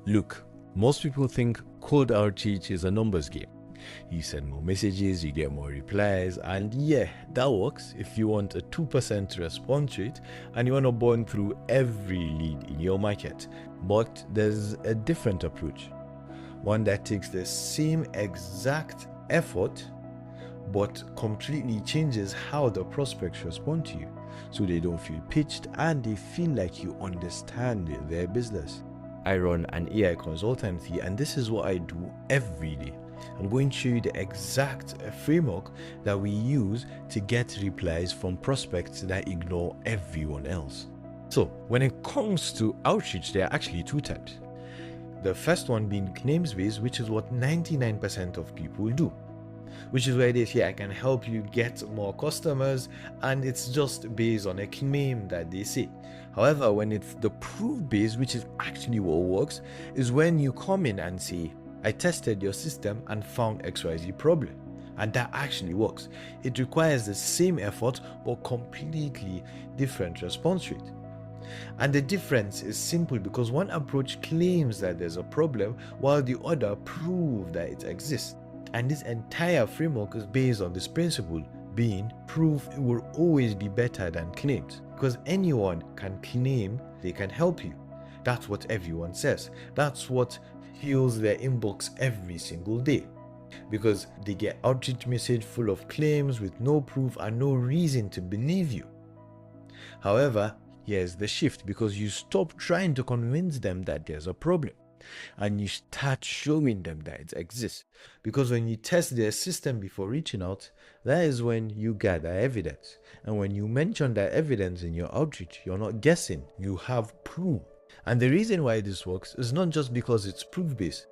Look, most people think cold outreach is a numbers game. You send more messages, you get more replies, and yeah, that works if you want a 2% response rate and you want to burn through every lead in your market. But there's a different approach, one that takes the same exact effort but completely changes how the prospects respond to you, so they don't feel pitched and they feel like you understand their business. I run an AI consultancy, and this is what I do every day. I'm going to show you the exact framework that we use to get replies from prospects that ignore everyone else. So when it comes to outreach, there are actually two types. The first one being claims based, which is what 99% of people do, which is where they say I can help you get more customers, and it's just based on a claim that they say. However, when it's the proof based, which is actually what works, is when you come in and say, I tested your system and found XYZ problem, and that actually works. It requires the same effort but completely different response rate. And the difference is simple because one approach claims that there's a problem while the other proves that it exists. And this entire framework is based on this principle, being proof will always be better than claims, because anyone can claim they can help you. That's what everyone says. That's what fills their inbox every single day, because they get outreach message full of claims with no proof and no reason to believe you. However, here's the shift, because you stop trying to convince them that there's a problem and you start showing them that it exists. Because when you test their system before reaching out, that is when you gather evidence. And when you mention that evidence in your outreach, you're not guessing, you have proof. And the reason why this works is not just because it's proof based,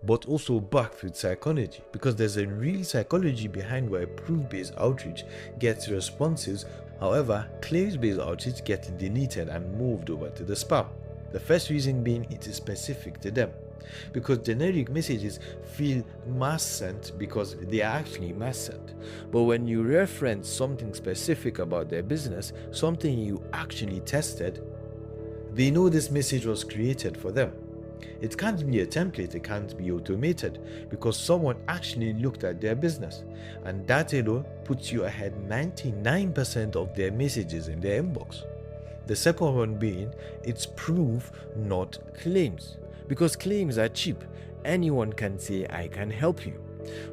but also backed with psychology, because there's a real psychology behind why proof based outreach gets responses. However, claims based outreach gets deleted and moved over to the spam. The first reason being it is specific to them, because generic messages feel mass sent because they are actually mass sent. But when you reference something specific about their business, something you actually tested, they know this message was created for them. It can't be a template, it can't be automated, because someone actually looked at their business, and that alone puts you ahead 99% of their messages in their inbox. The second one being, it's proof, not claims. Because claims are cheap. Anyone can say, I can help you.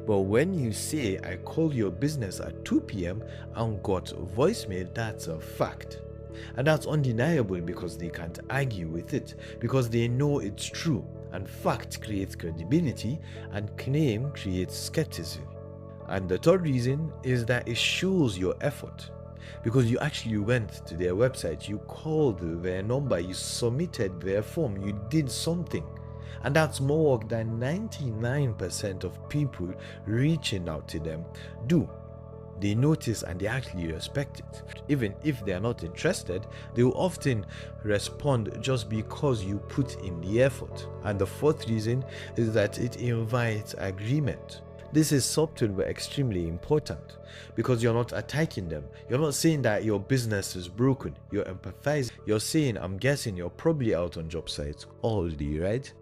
But when you say, I called your business at 2 p.m. and got voicemail, that's a fact. And that's undeniable because they can't argue with it, because they know it's true. And fact creates credibility, and claim creates skepticism. And the third reason is that it shows your effort. Because you actually went to their website, you called their number, you submitted their form, you did something. And that's more work than 99% of people reaching out to them do. They notice and they actually respect it. Even if they are not interested, they will often respond just because you put in the effort. And the fourth reason is that it invites agreement. This is subtle but extremely important, because you're not attacking them. You're not saying that your business is broken. You're empathizing. You're saying, I'm guessing you're probably out on job sites all day, right?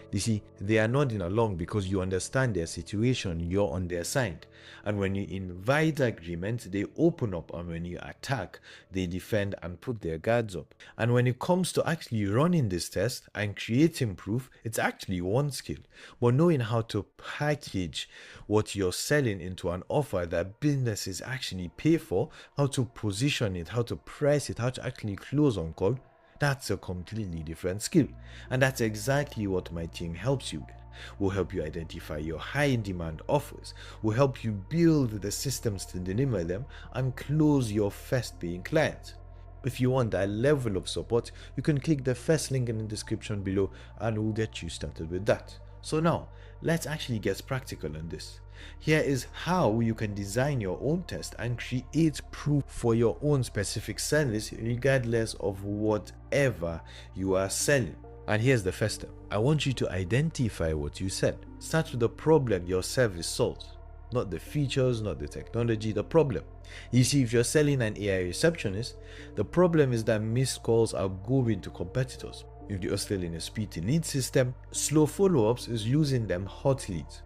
You see, they are nodding along because you understand their situation, you're on their side. And when you invite agreement, they open up, and when you attack, they defend and put their guards up. And when it comes to actually running this test and creating proof, it's actually one skill. But knowing how to package what you're selling into an offer that businesses actually pay for, how to position it, how to price it, how to actually close on call, that's a completely different skill. And that's exactly what my team helps you with. We'll help you identify your high demand offers. We'll help you build the systems to deliver them and close your first paying clients. If you want that level of support, you can click the first link in the description below and we'll get you started with that. So now, let's actually get practical on this. Here is how you can design your own test and create proof for your own specific service regardless of whatever you are selling. And here's the first step. I want you to identify what you said. Start with the problem your service solves. Not the features, not the technology, the problem. You see, if you're selling an AI receptionist, the problem is that missed calls are going to competitors. If you're still in a speed to lead system, slow follow-ups is losing them hot leads.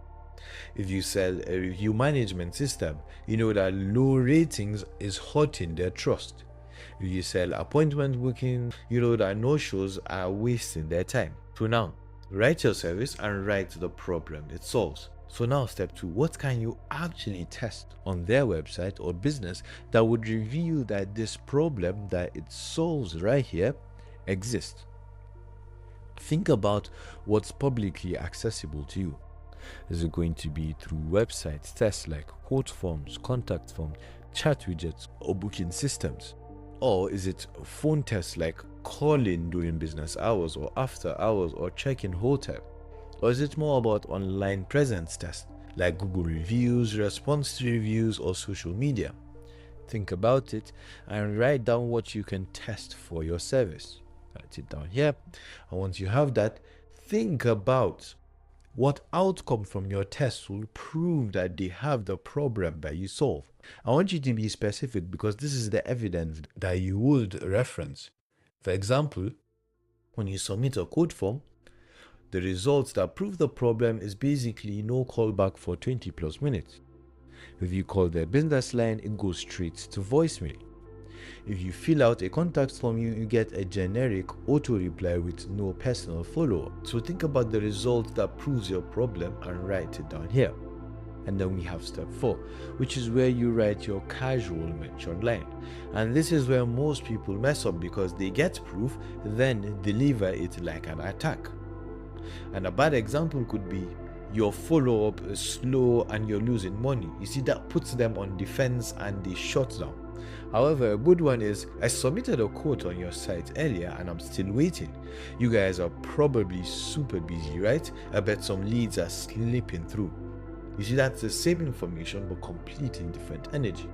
If you sell a review management system, you know that low ratings is hurting their trust. If you sell appointment booking, you know that no-shows are wasting their time. So now, write your service and write the problem it solves. So now step 2, what can you actually test on their website or business that would reveal that this problem that it solves right here exists? Think about what's publicly accessible to you. Is it going to be through website tests like quote forms, contact forms, chat widgets, or booking systems? Or is it phone tests like calling during business hours or after hours or checking hotel? Or is it more about online presence tests like Google reviews, response to reviews, or social media? Think about it and write down what you can test for your service. Write it down here. And once you have that, think about what outcome from your tests will prove that they have the problem that you solve. I want you to be specific because this is the evidence that you would reference. For example, when you submit a code form, the results that prove the problem is basically no callback for 20 plus minutes. If you call the business line, it goes straight to voicemail. If you fill out a contact form, you get a generic auto reply with no personal follow-up. So think about the result that proves your problem and write it down here. And then we have step 4, which is where you write your casual mention line. And this is where most people mess up because they get proof, then deliver it like an attack. And a bad example could be your follow-up is slow and you're losing money. You see, that puts them on defense and they shut down. However, a good one is, I submitted a quote on your site earlier and I'm still waiting. You guys are probably super busy, right? I bet some leads are slipping through. You see, that's the same information but completely different energy.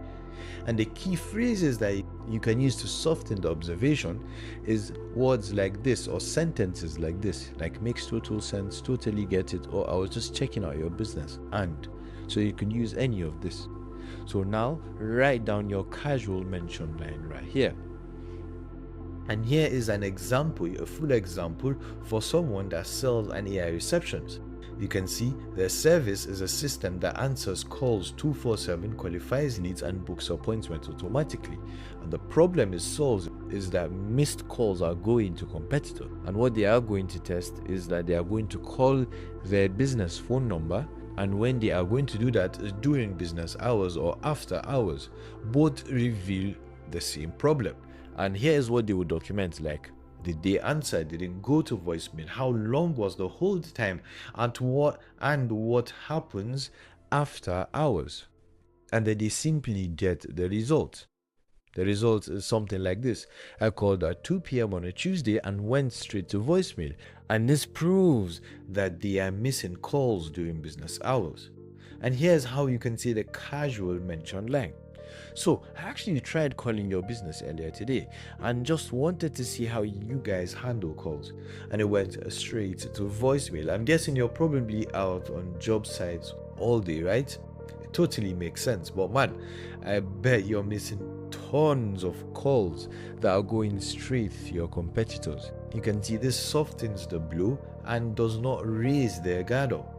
And the key phrases that you can use to soften the observation is words like this or sentences like this, like makes total sense, totally get it, or I was just checking out your business. And so you can use any of this. So now write down your casual mention line right here. And here is an example, a full example for someone that sells an AI receptionist. You can see their service is a system that answers calls 24/7, qualifies leads, and books appointments automatically. And the problem it solves is that missed calls are going to competitors. And what they are going to test is that they are going to call their business phone number, and when they are going to do that is during business hours or after hours. Both reveal the same problem. And here is what they would document, like, did they answer? Did it go to voicemail? How long was the hold time? And what happens after hours? And then they simply get the result. The result is something like this. I called at 2 p.m. on a Tuesday and went straight to voicemail. And this proves that they are missing calls during business hours. And here's how you can see the casual mention line. So I actually tried calling your business earlier today and just wanted to see how you guys handle calls. And it went straight to voicemail. I'm guessing you're probably out on job sites all day, right? It totally makes sense. But man, I bet you're missing tons of calls that are going straight to your competitors. You can see this softens the blow and does not raise their guard up.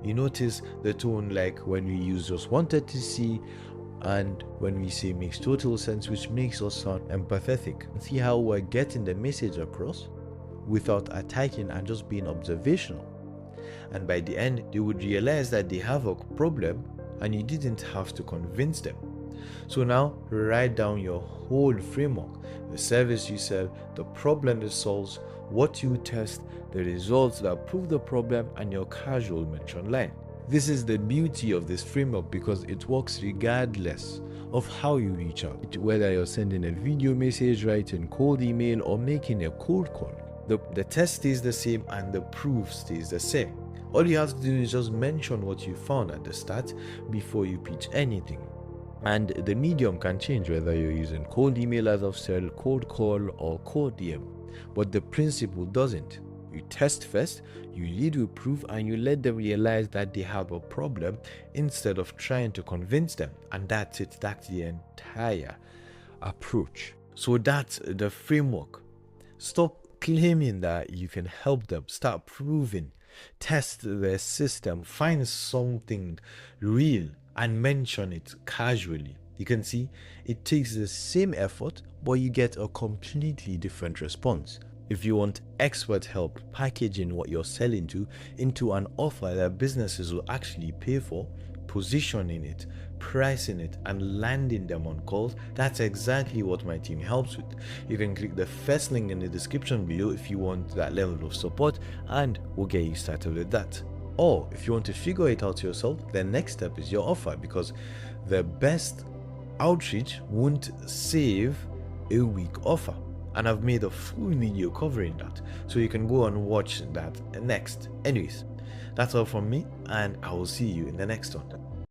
You notice the tone, like when we use just wanted to see and when we say makes total sense, which makes us sound empathetic. See how we're getting the message across without attacking and just being observational. And by the end, they would realize that they have a problem and you didn't have to convince them. So now write down your whole framework, the service you sell, the problem it solves, what you test, the results that prove the problem, and your casual mention line. This is the beauty of this framework because it works regardless of how you reach out. Whether you're sending a video message, writing cold email, or making a cold call. The test stays the same and the proof stays the same. All you have to do is just mention what you found at the start before you pitch anything. And the medium can change whether you're using cold email as of sell, cold call, or cold DM. But the principle doesn't. You test first, you lead with proof, and you let them realize that they have a problem instead of trying to convince them. And that's it. That's the entire approach. So that's the framework. Stop claiming that you can help them. Start proving, test their system, find something real and mention it casually. You can see it takes the same effort, but you get a completely different response. If you want expert help packaging what you're selling to into an offer that businesses will actually pay for, positioning it, pricing it, and landing them on calls, that's exactly what my team helps with. You can click the first link in the description below if you want that level of support, and we'll get you started with that. Or if you want to figure it out yourself, the next step is your offer, because the best outreach won't save a weak offer. And I've made a full video covering that, so you can go and watch that next. Anyways, that's all from me, and I will see you in the next one.